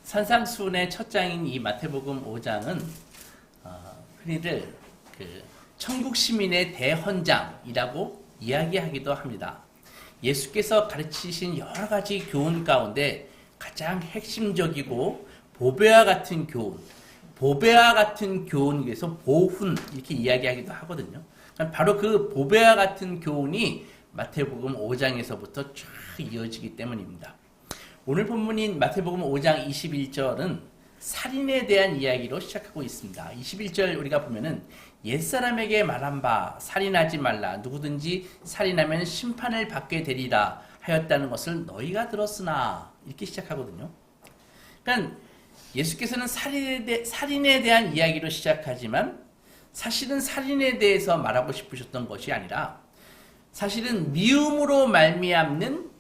산상수훈의 첫 장인 이 마태복음 5장은 흔히들 천국 시민의 대헌장이라고 이야기하기도 합니다. 예수께서 가르치신 여러 가지 교훈 가운데 가장 핵심적이고 보배와 같은 교훈 위해서 보훈 이렇게 이야기하기도 하거든요. 바로 그 보배와 같은 교훈이 마태복음 5장에서부터 쭉 이어지기 때문입니다. 오늘 본문인 마태복음 5장 21절은 살인에 대한 이야기로 시작하고 있습니다. 21절 우리가 보면은 옛사람에게 말한 바 살인하지 말라 누구든지 살인하면 심판을 받게 되리라 하였다는 것을 너희가 들었으나 이렇게 시작하거든요. 그러니까 예수께서는 살인에 대한 이야기로 시작하지만 사실은 살인에 대해서 말하고 싶으셨던 것이 아니라 사실은 미움으로 말미암는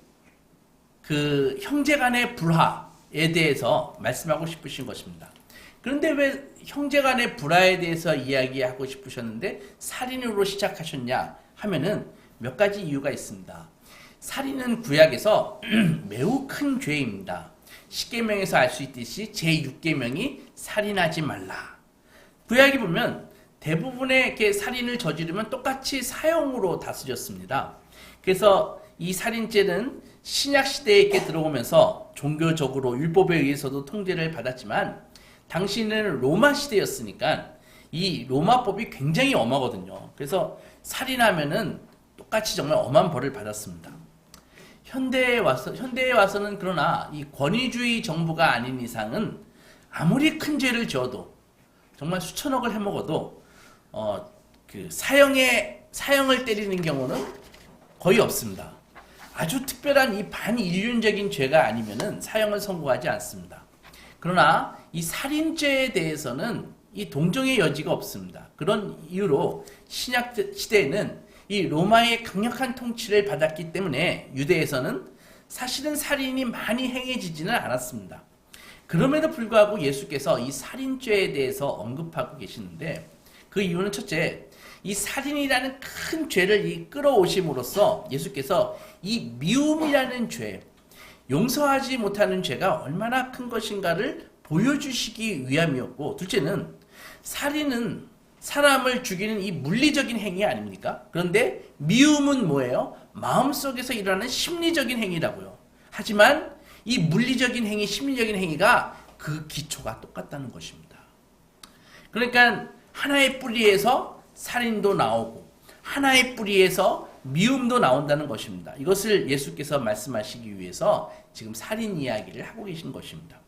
그 형제간의 불화에 대해서 말씀하고 싶으신 것입니다. 그런데 왜 형제간의 불화에 대해서 이야기하고 싶으셨는데 살인으로 시작하셨냐 하면은 몇 가지 이유가 있습니다. 살인은 구약에서 매우 큰 죄입니다. 십계명에서 알 수 있듯이 제6계명이 살인하지 말라. 구약에 보면 대부분의 이렇게 살인을 저지르면 똑같이 사형으로 다스렸습니다. 그래서 이 살인죄는 신약 시대에 이렇게 들어오면서 종교적으로 율법에 의해서도 통제를 받았지만 당시에는 로마 시대였으니까 이 로마법이 굉장히 엄하거든요. 그래서 살인하면은 똑같이 정말 엄한 벌을 받았습니다. 현대에 와서는 그러나 이 권위주의 정부가 아닌 이상은 아무리 큰 죄를 지어도 정말 수천억을 해먹어도 사형을 때리는 경우는 거의 없습니다. 아주 특별한 이 반인륜적인 죄가 아니면은 사형을 선고하지 않습니다. 그러나 이 살인죄에 대해서는 이 동정의 여지가 없습니다. 그런 이유로 신약 시대에는 이 로마의 강력한 통치를 받았기 때문에 유대에서는 사실은 살인이 많이 행해지지는 않았습니다. 그럼에도 불구하고 예수께서 이 살인죄에 대해서 언급하고 계시는데 그 이유는 첫째, 이 살인이라는 큰 죄를 끌어오심으로써 예수께서 이 미움이라는 죄, 용서하지 못하는 죄가 얼마나 큰 것인가를 보여주시기 위함이었고, 둘째는 살인은 사람을 죽이는 이 물리적인 행위 아닙니까? 그런데 미움은 뭐예요? 마음속에서 일어나는 심리적인 행위라고요. 하지만 이 물리적인 행위, 심리적인 행위가 그 기초가 똑같다는 것입니다. 그러니까 하나의 뿌리에서 살인도 나오고 하나의 뿌리에서 미움도 나온다는 것입니다. 이것을 예수께서 말씀하시기 위해서 지금 살인 이야기를 하고 계신 것입니다.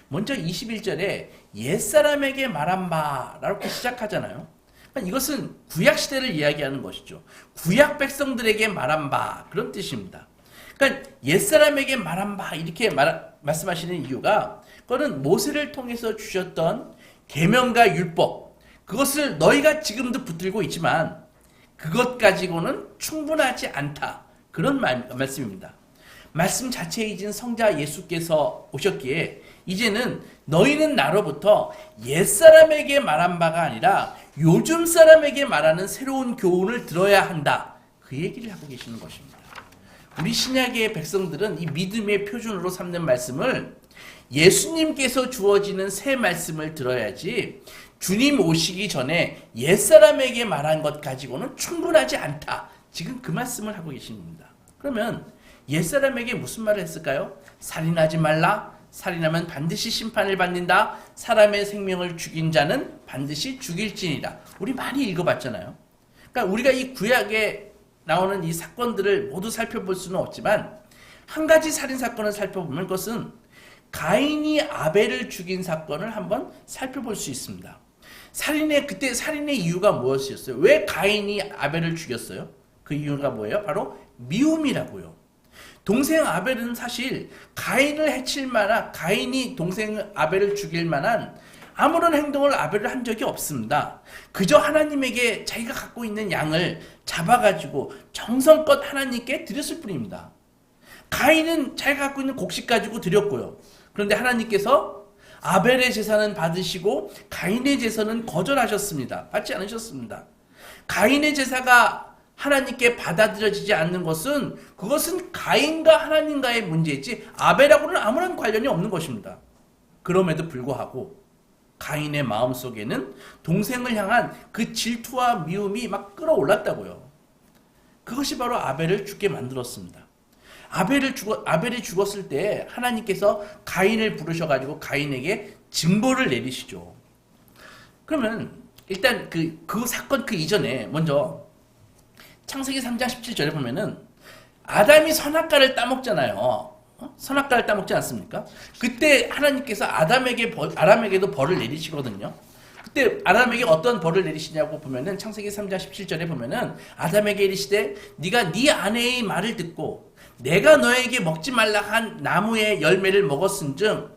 먼저 21절에 옛사람에게 말한 바라고 시작하잖아요. 그러니까 이것은 구약시대를 이야기하는 것이죠. 구약 백성들에게 말한 바 그런 뜻입니다. 그러니까 옛사람에게 말한 바 이렇게 말씀하시는 이유가 그거는 모세를 통해서 주셨던 계명과 율법 그것을 너희가 지금도 붙들고 있지만 그것 가지고는 충분하지 않다. 그런 말씀입니다. 말씀 자체이신 성자 예수께서 오셨기에 이제는 너희는 나로부터 옛사람에게 말한 바가 아니라 요즘 사람에게 말하는 새로운 교훈을 들어야 한다. 그 얘기를 하고 계시는 것입니다. 우리 신약의 백성들은 이 믿음의 표준으로 삼는 말씀을 예수님께서 주어지는 새 말씀을 들어야지 주님 오시기 전에 옛사람에게 말한 것 가지고는 충분하지 않다. 지금 그 말씀을 하고 계십니다. 그러면 옛사람에게 무슨 말을 했을까요? 살인하지 말라. 살인하면 반드시 심판을 받는다. 사람의 생명을 죽인 자는 반드시 죽일지니라. 우리 많이 읽어봤잖아요. 그러니까 우리가 이 구약에 나오는 이 사건들을 모두 살펴볼 수는 없지만 한 가지 살인 사건을 살펴보면 그것은 가인이 아벨을 죽인 사건을 한번 살펴볼 수 있습니다. 그때 살인의 이유가 무엇이었어요? 왜 가인이 아벨을 죽였어요? 그 이유가 뭐예요? 바로 미움이라고요. 동생 아벨은 사실 가인을 해칠 만한, 가인이 동생 아벨을 죽일 만한 아무런 행동을 아벨을 한 적이 없습니다. 그저 하나님에게 자기가 갖고 있는 양을 잡아가지고 정성껏 하나님께 드렸을 뿐입니다. 가인은 자기가 갖고 있는 곡식 가지고 드렸고요. 그런데 하나님께서 아벨의 제사는 받으시고 가인의 제사는 거절하셨습니다. 받지 않으셨습니다. 가인의 제사가 하나님께 받아들여지지 않는 것은 그것은 가인과 하나님과의 문제이지 아벨하고는 아무런 관련이 없는 것입니다. 그럼에도 불구하고 가인의 마음속에는 동생을 향한 그 질투와 미움이 막 끌어올랐다고요. 그것이 바로 아벨을 죽게 만들었습니다. 아벨이 죽었을 때 하나님께서 가인을 부르셔가지고 가인에게 징벌을 내리시죠. 그러면 일단 그 사건 그 이전에 먼저 창세기 3장 17절에 보면은 아담이 선악과를 따먹잖아요. 선악과를 따먹지 않습니까? 그때 하나님께서 아담에게도 벌을 내리시거든요. 그때 아담에게 어떤 벌을 내리시냐고 보면은 창세기 3장 17절에 보면은 아담에게 이르시되 네가 네 아내의 말을 듣고 내가 너에게 먹지 말라 한 나무의 열매를 먹었은즉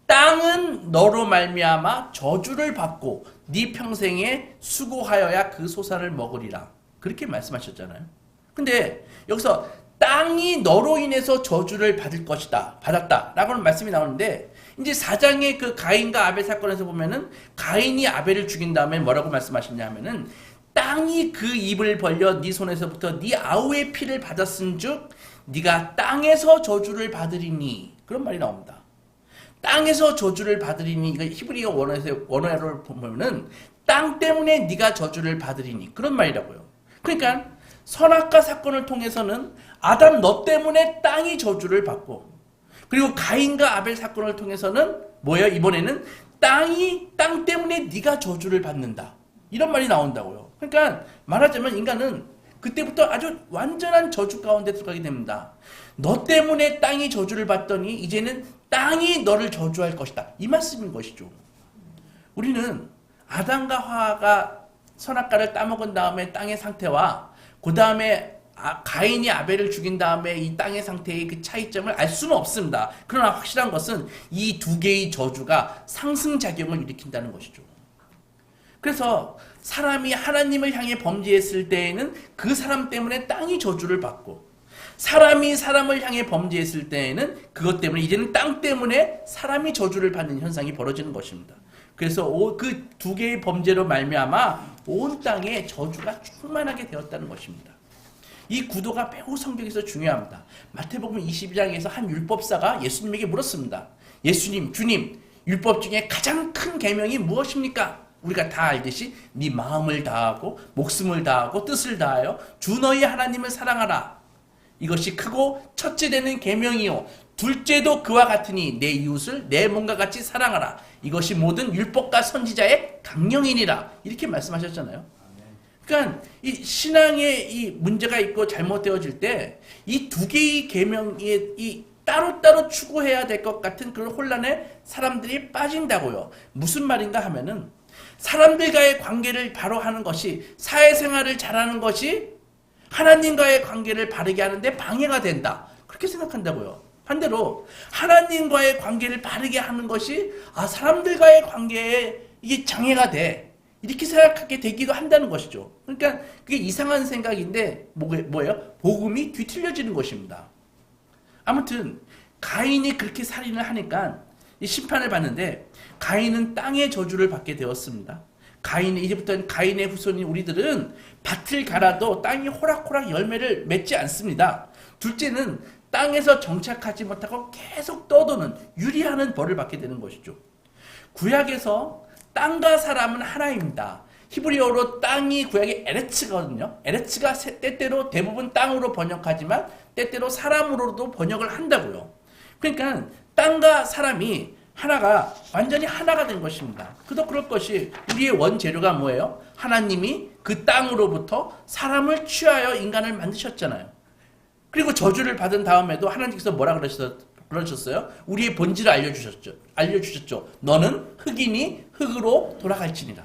땅은 너로 말미암아 저주를 받고 네 평생에 수고하여야 그 소산을 먹으리라. 그렇게 말씀하셨잖아요. 근데 여기서 땅이 너로 인해서 저주를 받을 것이다. 받았다. 라고는 말씀이 나오는데 이제 4장의 그 가인과 아벨 사건에서 보면은 가인이 아벨을 죽인 다음에 뭐라고 말씀하시냐 하면은 땅이 그 입을 벌려 네 손에서부터 네 아우의 피를 받았은즉 네가 땅에서 저주를 받으리니. 그런 말이 나옵니다. 땅에서 저주를 받으리니. 이거 히브리어 원어를 보면은 땅 때문에 네가 저주를 받으리니. 그런 말이라고요. 그러니까 선악과 사건을 통해서는 아담 너 때문에 땅이 저주를 받고, 그리고 가인과 아벨 사건을 통해서는 뭐예요? 이번에는 땅 때문에 네가 저주를 받는다. 이런 말이 나온다고요. 그러니까 말하자면 인간은 그때부터 아주 완전한 저주 가운데 들어가게 됩니다. 너 때문에 땅이 저주를 받더니 이제는 땅이 너를 저주할 것이다. 이 말씀인 것이죠. 우리는 아담과 하와가 선악과를 따먹은 다음에 땅의 상태와 그 다음에 가인이 아벨을 죽인 다음에 이 땅의 상태의 그 차이점을 알 수는 없습니다. 그러나 확실한 것은 이 두 개의 저주가 상승작용을 일으킨다는 것이죠. 그래서 사람이 하나님을 향해 범죄했을 때에는 그 사람 때문에 땅이 저주를 받고, 사람이 사람을 향해 범죄했을 때에는 그것 때문에 이제는 땅 때문에 사람이 저주를 받는 현상이 벌어지는 것입니다. 그래서 그 두 개의 범죄로 말미암아 온 땅에 저주가 충만하게 되었다는 것입니다. 이 구도가 매우 성경에서 중요합니다. 마태복음 22장에서 한 율법사가 예수님에게 물었습니다. 예수님, 주님, 율법 중에 가장 큰 계명이 무엇입니까? 우리가 다 알듯이 네 마음을 다하고 목숨을 다하고 뜻을 다하여 주 너희 하나님을 사랑하라. 이것이 크고 첫째 되는 계명이요 둘째도 그와 같으니 내 이웃을 내 몸과 같이 사랑하라. 이것이 모든 율법과 선지자의 강령이니라. 이렇게 말씀하셨잖아요. 그러니까 이 신앙에 이 문제가 있고 잘못되어질 때 이 두 개의 계명이 이 따로따로 추구해야 될 것 같은 그런 혼란에 사람들이 빠진다고요. 무슨 말인가 하면은 사람들과의 관계를 바로 하는 것이, 사회생활을 잘하는 것이 하나님과의 관계를 바르게 하는데 방해가 된다. 그렇게 생각한다고요. 반대로 하나님과의 관계를 바르게 하는 것이 사람들과의 관계에 이게 장애가 돼. 이렇게 생각하게 되기도 한다는 것이죠. 그러니까 그게 이상한 생각인데 뭐예요? 복음이 뒤틀려지는 것입니다. 아무튼 가인이 그렇게 살인을 하니까 이 심판을 받는데 가인은 땅의 저주를 받게 되었습니다. 이제부터는 가인의 후손인 우리들은 밭을 갈아도 땅이 호락호락 열매를 맺지 않습니다. 둘째는 땅에서 정착하지 못하고 계속 떠도는 유리하는 벌을 받게 되는 것이죠. 구약에서 땅과 사람은 하나입니다. 히브리어로 땅이 구약의 에레츠거든요. 에레츠가 때때로 대부분 땅으로 번역하지만 때때로 사람으로도 번역을 한다고요. 그러니까 땅과 사람이 완전히 하나가 된 것입니다. 그럴 것이 우리의 원재료가 뭐예요? 하나님이 그 땅으로부터 사람을 취하여 인간을 만드셨잖아요. 그리고 저주를 받은 다음에도 하나님께서 뭐라 그러셨어요? 우리의 본질을 알려주셨죠. 너는 흙이니 흙으로 돌아갈지니라.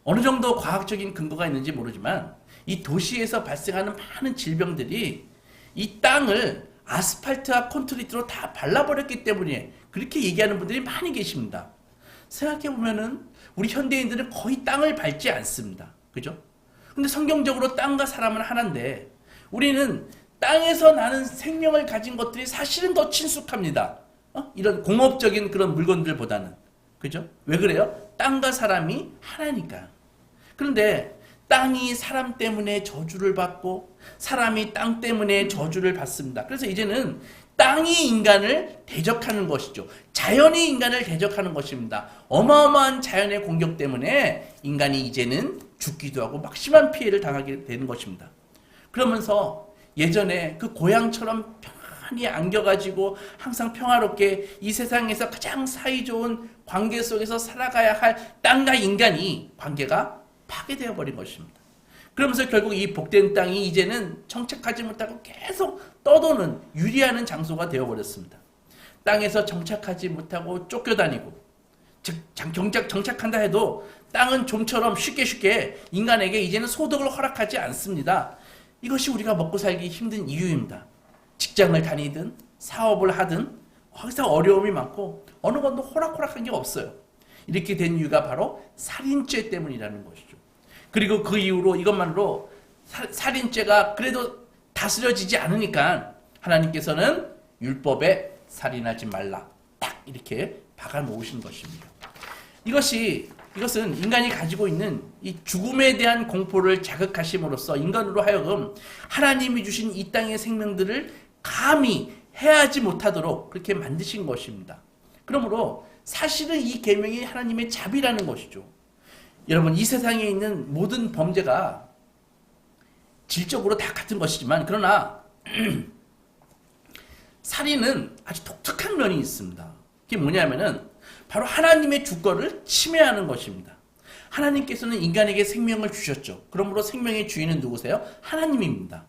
어느 정도 과학적인 근거가 있는지 모르지만 이 도시에서 발생하는 많은 질병들이 이 땅을 아스팔트와 콘크리트로 다 발라버렸기 때문에 그렇게 얘기하는 분들이 많이 계십니다. 생각해보면은 우리 현대인들은 거의 땅을 밟지 않습니다. 그죠? 근데 성경적으로 땅과 사람은 하나인데 우리는 땅에서 나는 생명을 가진 것들이 사실은 더 친숙합니다. 이런 공업적인 그런 물건들보다는. 그죠? 왜 그래요? 땅과 사람이 하나니까. 그런데 땅이 사람 때문에 저주를 받고 사람이 땅 때문에 저주를 받습니다. 그래서 이제는 땅이 인간을 대적하는 것이죠. 자연이 인간을 대적하는 것입니다. 어마어마한 자연의 공격 때문에 인간이 이제는 죽기도 하고 막심한 피해를 당하게 되는 것입니다. 그러면서 예전에 그 고향처럼 편히 안겨가지고 항상 평화롭게 이 세상에서 가장 사이좋은 관계 속에서 살아가야 할 땅과 인간이 관계가 파괴되어 버린 것입니다. 그러면서 결국 이 복된 땅이 이제는 정착하지 못하고 계속 떠도는 유리하는 장소가 되어버렸습니다. 땅에서 정착하지 못하고 쫓겨다니고, 즉 정착한다 해도 땅은 좀처럼 쉽게 인간에게 이제는 소득을 허락하지 않습니다. 이것이 우리가 먹고 살기 힘든 이유입니다. 직장을 다니든 사업을 하든 항상 어려움이 많고 어느 것도 호락호락한 게 없어요. 이렇게 된 이유가 바로 살인죄 때문이라는 것이죠. 그리고 그 이후로 이것만으로 살인죄가 그래도 다스려지지 않으니까 하나님께서는 율법에 살인하지 말라 딱 이렇게 박아 놓으신 것입니다. 이것은 인간이 가지고 있는 이 죽음에 대한 공포를 자극하심으로써 인간으로 하여금 하나님이 주신 이 땅의 생명들을 감히 해하지 못하도록 그렇게 만드신 것입니다. 그러므로 사실은 이 계명이 하나님의 자비라는 것이죠. 여러분, 이 세상에 있는 모든 범죄가 질적으로 다 같은 것이지만 그러나 살인은 아주 독특한 면이 있습니다. 그게 뭐냐면은 바로 하나님의 주권을 침해하는 것입니다. 하나님께서는 인간에게 생명을 주셨죠. 그러므로 생명의 주인은 누구세요? 하나님입니다.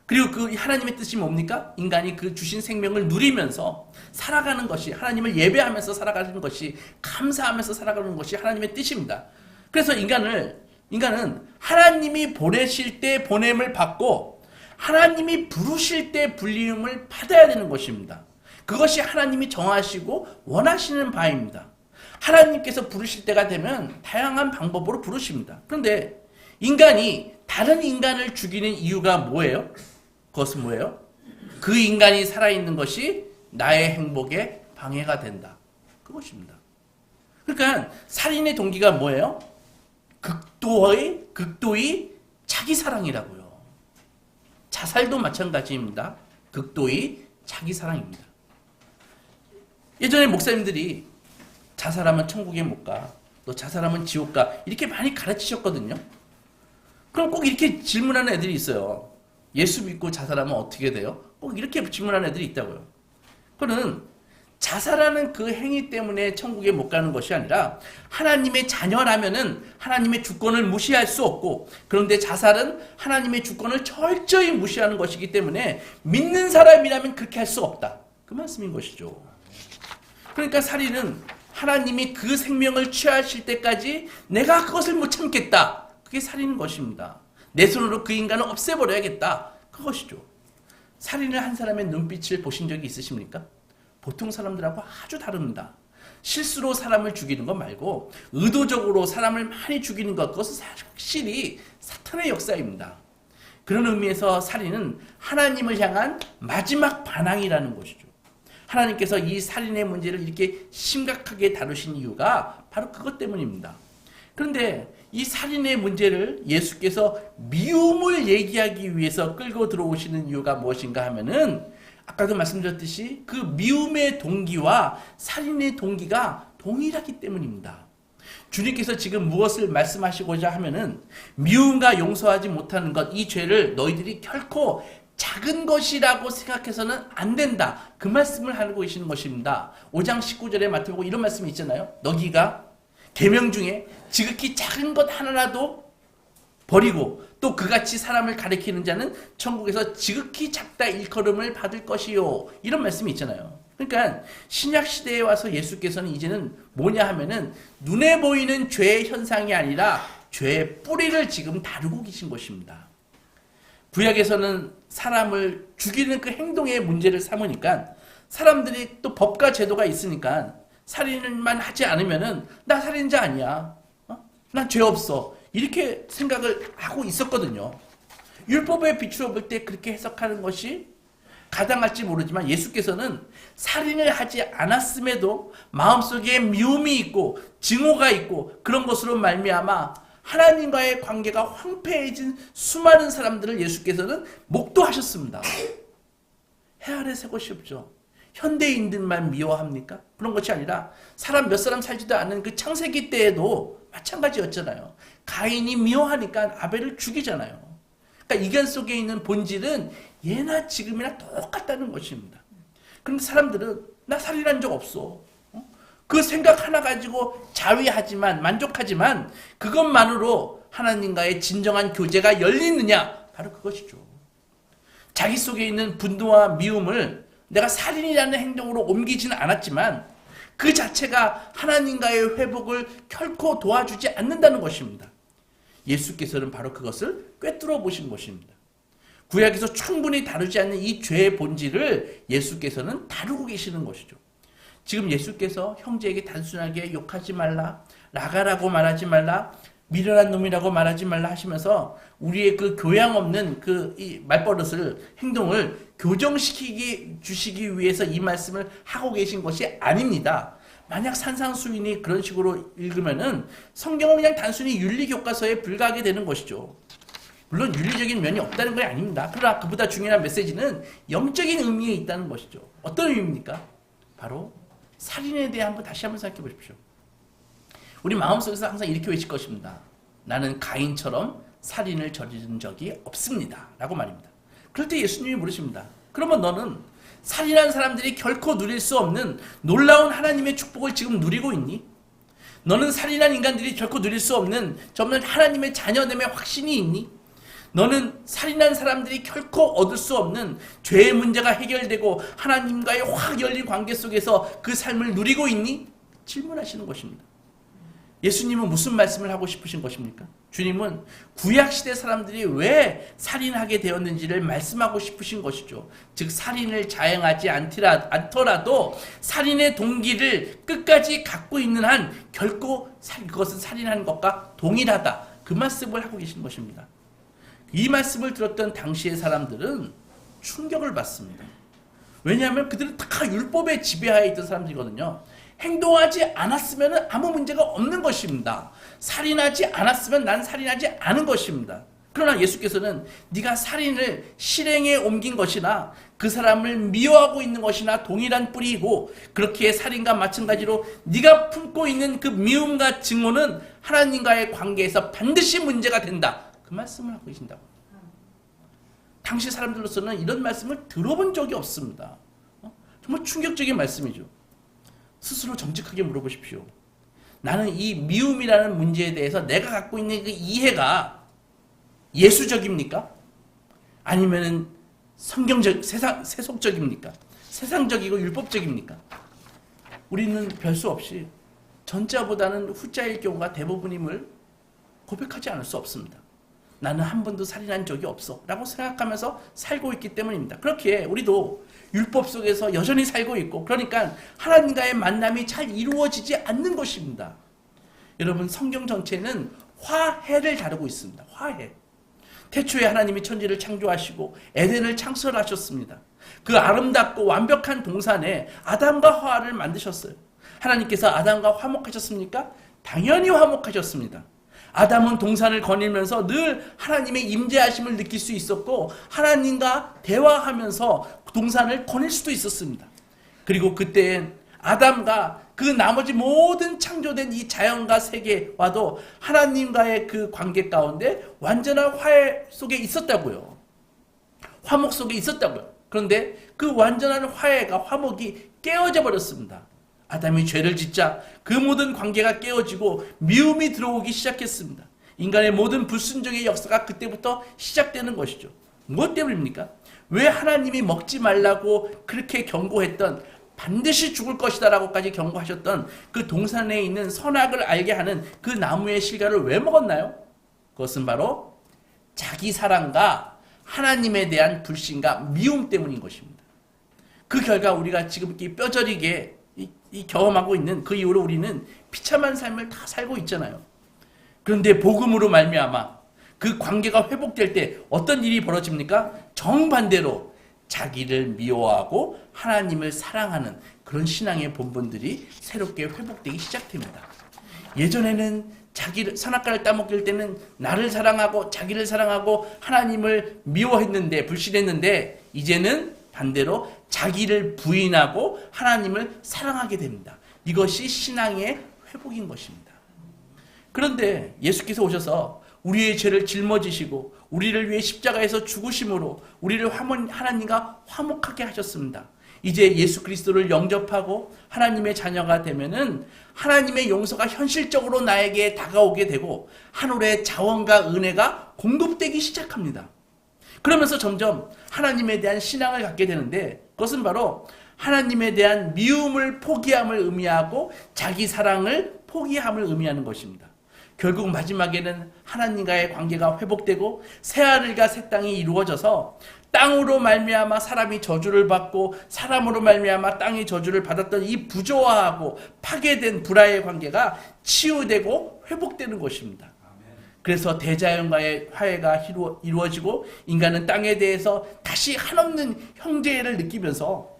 그리고 그 하나님의 뜻이 뭡니까? 인간이 그 주신 생명을 누리면서 살아가는 것이, 하나님을 예배하면서 살아가는 것이, 감사하면서 살아가는 것이 하나님의 뜻입니다. 그래서 인간은 하나님이 보내실 때 보냄을 받고 하나님이 부르실 때 불림을 받아야 되는 것입니다. 그것이 하나님이 정하시고 원하시는 바입니다. 하나님께서 부르실 때가 되면 다양한 방법으로 부르십니다. 그런데 인간이 다른 인간을 죽이는 이유가 뭐예요? 그것은 뭐예요? 그 인간이 살아있는 것이 나의 행복에 방해가 된다. 그것입니다. 그러니까 살인의 동기가 뭐예요? 극도의 자기 사랑이라고요. 자살도 마찬가지입니다. 극도의 자기 사랑입니다. 예전에 목사님들이 자살하면 천국에 못 가, 또 자살하면 지옥 가, 이렇게 많이 가르치셨거든요. 그럼 꼭 이렇게 질문하는 애들이 있어요. 예수 믿고 자살하면 어떻게 돼요? 꼭 이렇게 질문하는 애들이 있다고요. 그거는 자살하는 그 행위 때문에 천국에 못 가는 것이 아니라 하나님의 자녀라면은 하나님의 주권을 무시할 수 없고, 그런데 자살은 하나님의 주권을 철저히 무시하는 것이기 때문에 믿는 사람이라면 그렇게 할 수 없다. 그 말씀인 것이죠. 그러니까 살인은 하나님이 그 생명을 취하실 때까지 내가 그것을 못 참겠다. 그게 살인인 것입니다. 내 손으로 그 인간을 없애버려야겠다. 그것이죠. 살인을 한 사람의 눈빛을 보신 적이 있으십니까? 보통 사람들하고 아주 다릅니다. 실수로 사람을 죽이는 것 말고 의도적으로 사람을 많이 죽이는 것, 그것은 확실히 사탄의 역사입니다. 그런 의미에서 살인은 하나님을 향한 마지막 반항이라는 것이죠. 하나님께서 이 살인의 문제를 이렇게 심각하게 다루신 이유가 바로 그것 때문입니다. 그런데 이 살인의 문제를 예수께서 미움을 얘기하기 위해서 끌고 들어오시는 이유가 무엇인가 하면은 아까도 말씀드렸듯이 그 미움의 동기와 살인의 동기가 동일하기 때문입니다. 주님께서 지금 무엇을 말씀하시고자 하면은 미움과 용서하지 못하는 것, 이 죄를 너희들이 결코 작은 것이라고 생각해서는 안 된다. 그 말씀을 하고 계시는 것입니다. 5장 19절에 마태복음 이런 말씀이 있잖아요. 너희가 계명 중에 지극히 작은 것 하나라도 버리고 또 그같이 사람을 가리키는 자는 천국에서 지극히 작다 일컬음을 받을 것이요. 이런 말씀이 있잖아요. 그러니까 신약 시대에 와서 예수께서는 이제는 뭐냐 하면은 눈에 보이는 죄의 현상이 아니라 죄의 뿌리를 지금 다루고 계신 것입니다. 구약에서는 사람을 죽이는 그 행동의 문제를 삼으니까 사람들이 또 법과 제도가 있으니까 살인만 하지 않으면은 나 살인자 아니야. 난 죄 없어. 이렇게 생각을 하고 있었거든요. 율법에 비추어 볼 때 그렇게 해석하는 것이 가당할지 모르지만 예수께서는 살인을 하지 않았음에도 마음속에 미움이 있고 증오가 있고 그런 것으로 말미암아 하나님과의 관계가 황폐해진 수많은 사람들을 예수께서는 목도하셨습니다. 헤아려 세고 싶죠. 현대인들만 미워합니까? 그런 것이 아니라 몇 사람 살지도 않는 그 창세기 때에도 마찬가지였잖아요. 가인이 미워하니까 아벨을 죽이잖아요. 그러니까 이견 속에 있는 본질은 예나 지금이나 똑같다는 것입니다. 그런데 사람들은 나 살인한 적 없어. 그 생각 하나 가지고 자위하지만 만족하지만 그것만으로 하나님과의 진정한 교제가 열리느냐? 바로 그것이죠. 자기 속에 있는 분노와 미움을 내가 살인이라는 행동으로 옮기지는 않았지만 그 자체가 하나님과의 회복을 결코 도와주지 않는다는 것입니다. 예수께서는 바로 그것을 꿰뚫어 보신 것입니다. 구약에서 충분히 다루지 않는 이 죄의 본질을 예수께서는 다루고 계시는 것이죠. 지금 예수께서 형제에게 단순하게 욕하지 말라, 나가라고 말하지 말라, 미련한 놈이라고 말하지 말라 하시면서 우리의 그 교양 없는 이 말버릇을, 행동을 주시기 위해서 이 말씀을 하고 계신 것이 아닙니다. 만약 산상수훈이 그런 식으로 읽으면은 성경은 그냥 단순히 윤리교과서에 불과하게 되는 것이죠. 물론 윤리적인 면이 없다는 건 아닙니다. 그러나 그보다 중요한 메시지는 영적인 의미에 있다는 것이죠. 어떤 의미입니까? 바로 살인에 대해 다시 한번 생각해 보십시오. 우리 마음속에서 항상 이렇게 외칠 것입니다. 나는 가인처럼 살인을 저지른 적이 없습니다. 라고 말입니다. 그럴 때 예수님이 물으십니다. 그러면 너는 살인한 사람들이 결코 누릴 수 없는 놀라운 하나님의 축복을 지금 누리고 있니? 너는 살인한 인간들이 결코 누릴 수 없는 정말 하나님의 자녀됨의 확신이 있니? 너는 살인한 사람들이 결코 얻을 수 없는 죄의 문제가 해결되고 하나님과의 확 열린 관계 속에서 그 삶을 누리고 있니? 질문하시는 것입니다. 예수님은 무슨 말씀을 하고 싶으신 것입니까? 주님은 구약시대 사람들이 왜 살인하게 되었는지를 말씀하고 싶으신 것이죠. 즉 살인을 자행하지 않더라도 살인의 동기를 끝까지 갖고 있는 한 결코 그것은 살인하는 것과 동일하다. 그 말씀을 하고 계신 것입니다. 이 말씀을 들었던 당시의 사람들은 충격을 받습니다. 왜냐하면 그들은 다 율법에 지배하에 있던 사람들이거든요. 행동하지 않았으면 아무 문제가 없는 것입니다. 살인하지 않았으면 난 살인하지 않은 것입니다. 그러나 예수께서는 네가 살인을 실행에 옮긴 것이나 그 사람을 미워하고 있는 것이나 동일한 뿌리이고 그렇게 살인과 마찬가지로 네가 품고 있는 그 미움과 증오는 하나님과의 관계에서 반드시 문제가 된다. 그 말씀을 하고 계신다고. 당시 사람들로서는 이런 말씀을 들어본 적이 없습니다. 정말 충격적인 말씀이죠. 스스로 정직하게 물어보십시오. 나는 이 미움이라는 문제에 대해서 내가 갖고 있는 그 이해가 예수적입니까? 아니면은 세속적입니까? 세상적이고 율법적입니까? 우리는 별 수 없이 전자보다는 후자일 경우가 대부분임을 고백하지 않을 수 없습니다. 나는 한 번도 살인한 적이 없어 라고 생각하면서 살고 있기 때문입니다. 그렇기에 우리도 율법 속에서 여전히 살고 있고 그러니까 하나님과의 만남이 잘 이루어지지 않는 것입니다. 여러분 성경 전체는 화해를 다루고 있습니다. 화해. 태초에 하나님이 천지를 창조하시고 에덴을 창설하셨습니다. 그 아름답고 완벽한 동산에 아담과 하와를 만드셨어요. 하나님께서 아담과 화목하셨습니까? 당연히 화목하셨습니다. 아담은 동산을 거닐면서 늘 하나님의 임재하심을 느낄 수 있었고 하나님과 대화하면서 동산을 거닐 수도 있었습니다. 그리고 그때엔 아담과 그 나머지 모든 창조된 이 자연과 세계와도 하나님과의 그 관계 가운데 완전한 화해 속에 있었다고요. 화목 속에 있었다고요. 그런데 그 완전한 화목이 깨어져 버렸습니다. 아담이 죄를 짓자 그 모든 관계가 깨어지고 미움이 들어오기 시작했습니다. 인간의 모든 불순종의 역사가 그때부터 시작되는 것이죠. 무엇 때문입니까? 왜 하나님이 먹지 말라고 그렇게 경고했던 반드시 죽을 것이다 라고까지 경고하셨던 그 동산에 있는 선악을 알게 하는 그 나무의 실과를 왜 먹었나요? 그것은 바로 자기 사랑과 하나님에 대한 불신과 미움 때문인 것입니다. 그 결과 우리가 지금 이렇게 뼈저리게 경험하고 있는 그 이후로 우리는 비참한 삶을 다 살고 있잖아요. 그런데 복음으로 말미암아 그 관계가 회복될 때 어떤 일이 벌어집니까? 정반대로 자기를 미워하고 하나님을 사랑하는 그런 신앙의 본분들이 새롭게 회복되기 시작됩니다. 예전에는 선악과를 따먹을 때는 나를 사랑하고 자기를 사랑하고 하나님을 미워했는데 불신했는데 이제는 반대로 자기를 부인하고 하나님을 사랑하게 됩니다. 이것이 신앙의 회복인 것입니다. 그런데 예수께서 오셔서 우리의 죄를 짊어지시고 우리를 위해 십자가에서 죽으심으로 우리를 하나님과 화목하게 하셨습니다. 이제 예수 그리스도를 영접하고 하나님의 자녀가 되면은 하나님의 용서가 현실적으로 나에게 다가오게 되고 하늘의 자원과 은혜가 공급되기 시작합니다. 그러면서 점점 하나님에 대한 신앙을 갖게 되는데 그것은 바로 하나님에 대한 미움을 포기함을 의미하고 자기 사랑을 포기함을 의미하는 것입니다. 결국 마지막에는 하나님과의 관계가 회복되고 새하늘과 새 땅이 이루어져서 땅으로 말미암아 사람이 저주를 받고 사람으로 말미암아 땅이 저주를 받았던 이 부조화하고 파괴된 불화의 관계가 치유되고 회복되는 것입니다. 그래서 대자연과의 화해가 이루어지고 인간은 땅에 대해서 다시 한없는 형제를 느끼면서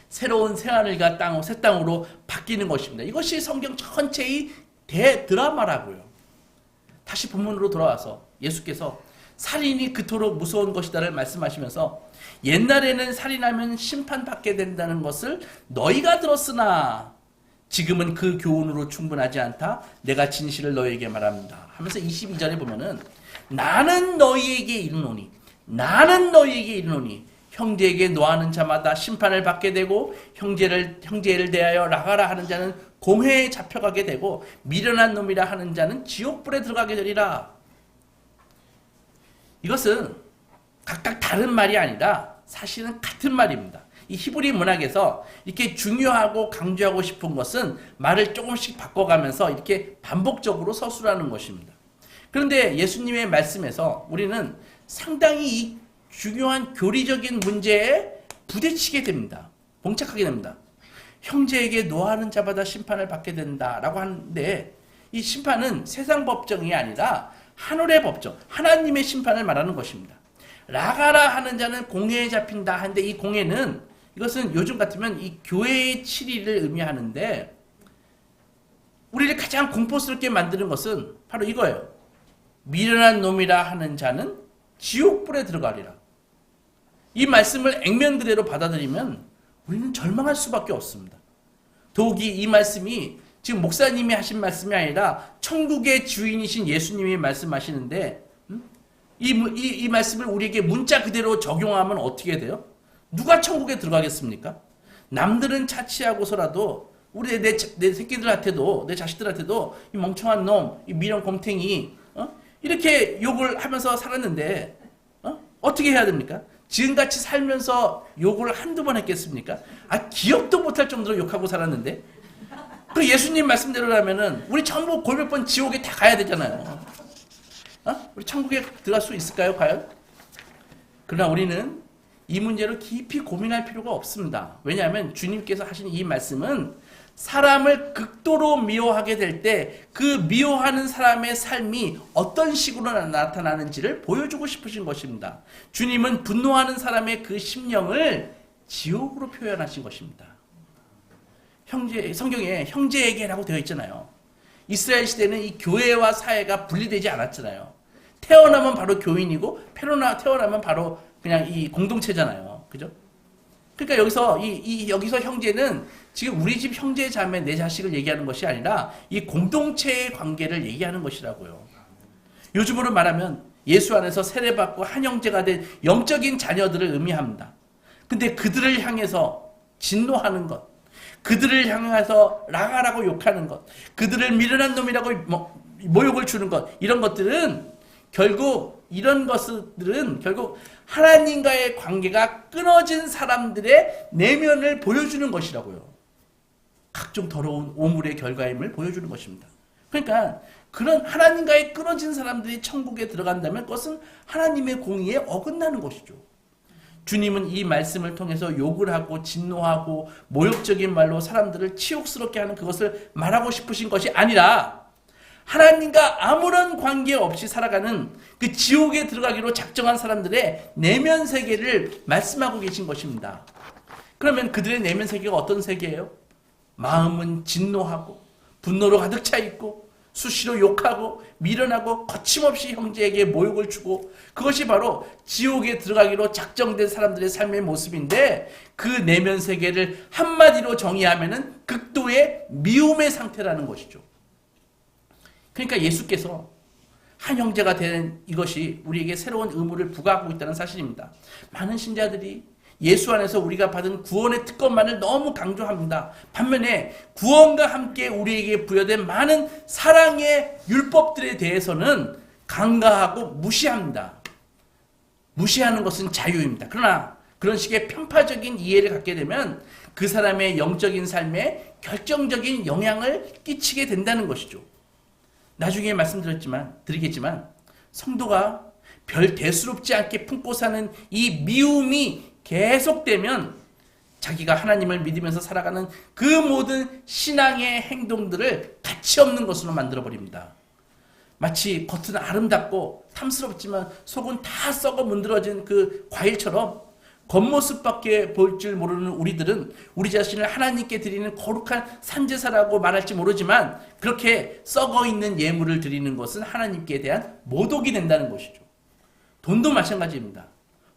새로운 새하늘과 새 땅으로 바뀌는 것입니다. 이것이 성경 전체의 대드라마라고요. 다시 본문으로 돌아와서 예수께서 살인이 그토록 무서운 것이다를 말씀하시면서 옛날에는 살인하면 심판받게 된다는 것을 너희가 들었으나 지금은 그 교훈으로 충분하지 않다. 내가 진실을 너희에게 말합니다. 하면서 22절에 보면은 나는 너희에게 이르노니 형제에게 노하는 자마다 심판을 받게 되고 형제를 대하여 나가라 하는 자는 공회에 잡혀가게 되고 미련한 놈이라 하는 자는 지옥불에 들어가게 되리라. 이것은 각각 다른 말이 아니라 사실은 같은 말입니다. 이 히브리 문학에서 이렇게 중요하고 강조하고 싶은 것은 말을 조금씩 바꿔가면서 이렇게 반복적으로 서술하는 것입니다. 그런데 예수님의 말씀에서 우리는 상당히 이 중요한 교리적인 문제에 부딪히게 됩니다. 봉착하게 됩니다. 형제에게 노하는 자마다 심판을 받게 된다라고 하는데 이 심판은 세상 법정이 아니라 하늘의 법정, 하나님의 심판을 말하는 것입니다. 나가라 하는 자는 공회에 잡힌다 하는데 이 공회는 이것은 요즘 같으면 이 교회의 7일을 의미하는데 우리를 가장 공포스럽게 만드는 것은 바로 이거예요. 미련한 놈이라 하는 자는 지옥불에 들어가리라. 이 말씀을 액면 그대로 받아들이면 우리는 절망할 수밖에 없습니다. 더욱이 이 말씀이 지금 목사님이 하신 말씀이 아니라 천국의 주인이신 예수님이 말씀하시는데 이 말씀을 우리에게 문자 그대로 적용하면 어떻게 돼요? 누가 천국에 들어가겠습니까? 남들은 차치하고서라도 내 새끼들한테도 내 자식들한테도 이 멍청한 놈, 이 미련 곰탱이 이렇게 욕을 하면서 살았는데 어떻게 해야 됩니까? 지금같이 살면서 욕을 한두 번 했겠습니까? 기억도 못할 정도로 욕하고 살았는데 그 예수님 말씀대로라면은 우리 전부 골몇 번 지옥에 다 가야 되잖아요. 우리 천국에 들어갈 수 있을까요, 과연? 그러나 우리는 이 문제로 깊이 고민할 필요가 없습니다. 왜냐하면 주님께서 하신 이 말씀은 사람을 극도로 미워하게 될 때 그 미워하는 사람의 삶이 어떤 식으로 나타나는지를 보여주고 싶으신 것입니다. 주님은 분노하는 사람의 그 심령을 지옥으로 표현하신 것입니다. 성경에 형제에게라고 되어 있잖아요. 이스라엘 시대는 이 교회와 사회가 분리되지 않았잖아요. 태어나면 바로 교인이고 태어나면 바로 그냥 이 공동체잖아요. 그죠? 그러니까 여기서 형제는 지금 우리 집 형제 자매 내 자식을 얘기하는 것이 아니라 이 공동체의 관계를 얘기하는 것이라고요. 요즘으로 말하면 예수 안에서 세례받고 한 형제가 된 영적인 자녀들을 의미합니다. 근데 그들을 향해서 진노하는 것, 그들을 향해서 나가라고 욕하는 것, 그들을 미련한 놈이라고 모욕을 주는 것, 이런 것들은 결국 하나님과의 관계가 끊어진 사람들의 내면을 보여주는 것이라고요. 각종 더러운 오물의 결과임을 보여주는 것입니다. 그러니까 그런 하나님과의 끊어진 사람들이 천국에 들어간다면 그것은 하나님의 공의에 어긋나는 것이죠. 주님은 이 말씀을 통해서 욕을 하고 진노하고 모욕적인 말로 사람들을 치욕스럽게 하는 그것을 말하고 싶으신 것이 아니라 하나님과 아무런 관계 없이 살아가는 그 지옥에 들어가기로 작정한 사람들의 내면 세계를 말씀하고 계신 것입니다. 그러면 그들의 내면 세계가 어떤 세계예요? 마음은 진노하고 분노로 가득 차 있고 수시로 욕하고 미련하고 거침없이 형제에게 모욕을 주고, 그것이 바로 지옥에 들어가기로 작정된 사람들의 삶의 모습인데, 그 내면 세계를 한마디로 정의하면은 극도의 미움의 상태라는 것이죠. 그러니까 예수께서 한 형제가 되는 이것이 우리에게 새로운 의무를 부과하고 있다는 사실입니다. 많은 신자들이 예수 안에서 우리가 받은 구원의 특권만을 너무 강조합니다. 반면에 구원과 함께 우리에게 부여된 많은 사랑의 율법들에 대해서는 간과하고 무시합니다. 무시하는 것은 자유입니다. 그러나 그런 식의 편파적인 이해를 갖게 되면 그 사람의 영적인 삶에 결정적인 영향을 끼치게 된다는 것이죠. 나중에 말씀드리겠지만 성도가 별 대수롭지 않게 품고 사는 이 미움이 계속되면 자기가 하나님을 믿으면서 살아가는 그 모든 신앙의 행동들을 가치 없는 것으로 만들어버립니다. 마치 겉은 아름답고 탐스럽지만 속은 다 썩어 문드러진 그 과일처럼 겉모습밖에 볼 줄 모르는 우리들은 우리 자신을 하나님께 드리는 거룩한 산제사라고 말할지 모르지만, 그렇게 썩어 있는 예물을 드리는 것은 하나님께 대한 모독이 된다는 것이죠. 돈도 마찬가지입니다.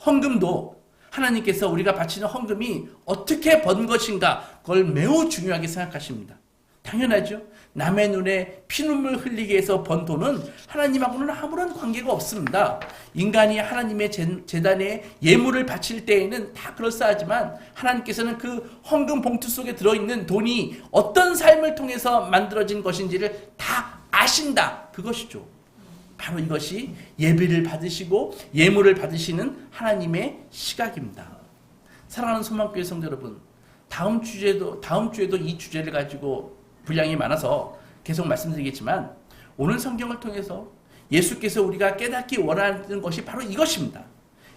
헌금도 하나님께서 우리가 바치는 헌금이 어떻게 번 것인가, 그걸 매우 중요하게 생각하십니다. 당연하죠. 남의 눈에 피눈물 흘리게 해서 번 돈은 하나님하고는 아무런 관계가 없습니다. 인간이 하나님의 제단에 예물을 바칠 때에는 다 그럴싸하지만, 하나님께서는 그 헌금 봉투 속에 들어있는 돈이 어떤 삶을 통해서 만들어진 것인지를 다 아신다. 그것이죠. 바로 이것이 예배를 받으시고 예물을 받으시는 하나님의 시각입니다. 사랑하는 소망교회 성도 여러분, 다음 주에도 이 주제를 가지고 분량이 많아서 계속 말씀드리겠지만, 오늘 성경을 통해서 예수께서 우리가 깨닫기 원하는 것이 바로 이것입니다.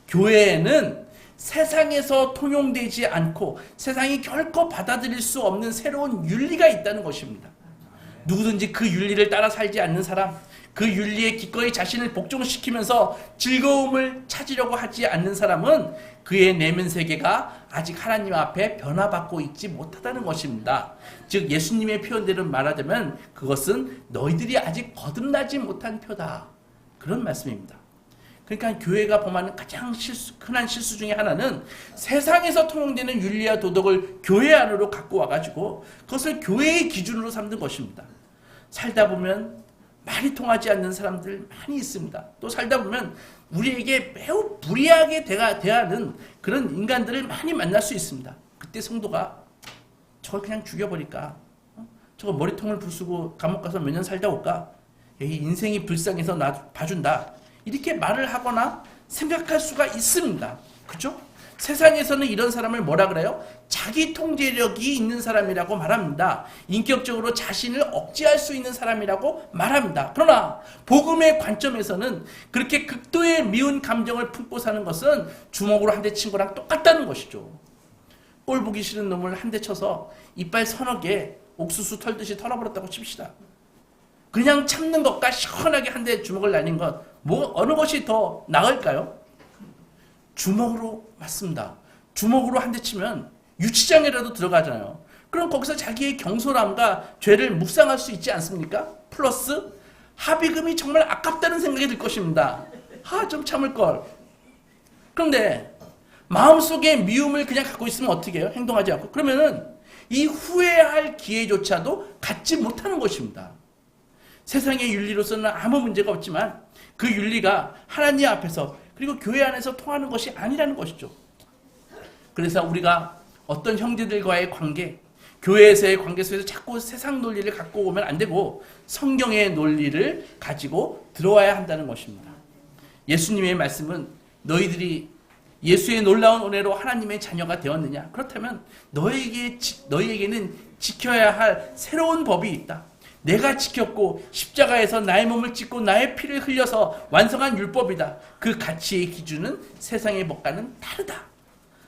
교회에는 세상에서 통용되지 않고 세상이 결코 받아들일 수 없는 새로운 윤리가 있다는 것입니다. 누구든지 그 윤리를 따라 살지 않는 사람, 그 윤리에 기꺼이 자신을 복종시키면서 즐거움을 찾으려고 하지 않는 사람은 그의 내면 세계가 아직 하나님 앞에 변화받고 있지 못하다는 것입니다. 즉 예수님의 표현대로 말하자면 그것은 너희들이 아직 거듭나지 못한 표다, 그런 말씀입니다. 그러니까 교회가 범하는 가장 흔한 실수 중에 하나는 세상에서 통용되는 윤리와 도덕을 교회 안으로 갖고 와가지고 그것을 교회의 기준으로 삼는 것입니다. 살다 보면 말이 통하지 않는 사람들 많이 있습니다. 또 살다 보면 우리에게 매우 불이하게 대하는 그런 인간들을 많이 만날 수 있습니다. 그때 성도가 저걸 그냥 죽여버릴까? 저거 머리통을 부수고 감옥 가서 몇 년 살다 올까? 인생이 불쌍해서 나 봐준다, 이렇게 말을 하거나 생각할 수가 있습니다. 그렇죠? 세상에서는 이런 사람을 뭐라 그래요? 자기 통제력이 있는 사람이라고 말합니다. 인격적으로 자신을 억제할 수 있는 사람이라고 말합니다. 그러나 복음의 관점에서는 그렇게 극도의 미운 감정을 품고 사는 것은 주먹으로 한 대 친 거랑 똑같다는 것이죠. 꼴 보기 싫은 놈을 한 대 쳐서 이빨 서너 개 옥수수 털듯이 털어버렸다고 칩시다. 그냥 참는 것과 시원하게 한 대 주먹을 날린 것, 어느 것이 더 나을까요? 주먹으로 맞습니다. 주먹으로 한 대 치면 유치장에라도 들어가잖아요. 그럼 거기서 자기의 경솔함과 죄를 묵상할 수 있지 않습니까? 플러스 합의금이 정말 아깝다는 생각이 들 것입니다. 좀 참을걸. 그런데 마음속에 미움을 그냥 갖고 있으면 어떻게 해요? 행동하지 않고. 그러면은 이 후회할 기회조차도 갖지 못하는 것입니다. 세상의 윤리로서는 아무 문제가 없지만 그 윤리가 하나님 앞에서 그리고 교회 안에서 통하는 것이 아니라는 것이죠. 그래서 우리가 어떤 형제들과의 관계, 교회에서의 관계 속에서 자꾸 세상 논리를 갖고 오면 안 되고 성경의 논리를 가지고 들어와야 한다는 것입니다. 예수님의 말씀은 너희들이 예수의 놀라운 은혜로 하나님의 자녀가 되었느냐? 그렇다면 너희에게는 지켜야 할 새로운 법이 있다. 내가 지켰고 십자가에서 나의 몸을 찢고 나의 피를 흘려서 완성한 율법이다. 그 가치의 기준은 세상의 법과는 다르다.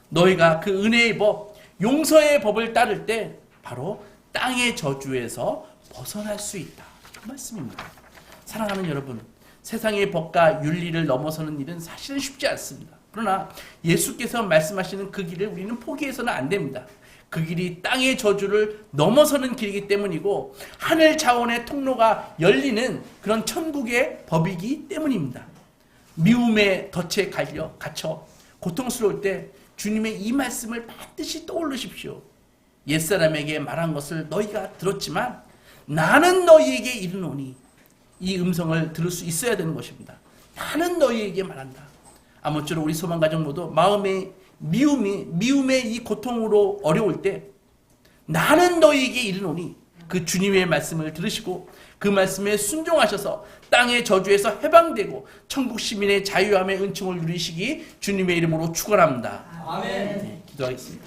너희가 그 은혜의 법, 용서의 법을 따를 때 바로 땅의 저주에서 벗어날 수 있다. 그 말씀입니다. 사랑하는 여러분, 세상의 법과 윤리를 넘어서는 일은 사실은 쉽지 않습니다. 그러나 예수께서 말씀하시는 그 길을 우리는 포기해서는 안 됩니다. 그 길이 땅의 저주를 넘어서는 길이기 때문이고 하늘 차원의 통로가 열리는 그런 천국의 법이기 때문입니다. 미움의 덫에 갇혀 고통스러울 때 주님의 이 말씀을 반드시 떠올리십시오. 옛사람에게 말한 것을 너희가 들었지만 나는 너희에게 이르노니, 이 음성을 들을 수 있어야 되는 것입니다. 나는 너희에게 말한다. 아무쪼록 우리 소망가족 모두 마음의 미움의 이 고통으로 어려울 때 나는 너희에게 이르노니, 그 주님의 말씀을 들으시고 그 말씀에 순종하셔서 땅의 저주에서 해방되고 천국 시민의 자유함의 은총을 누리시기 주님의 이름으로 축원합니다. 아멘. 네, 기도하겠습니다.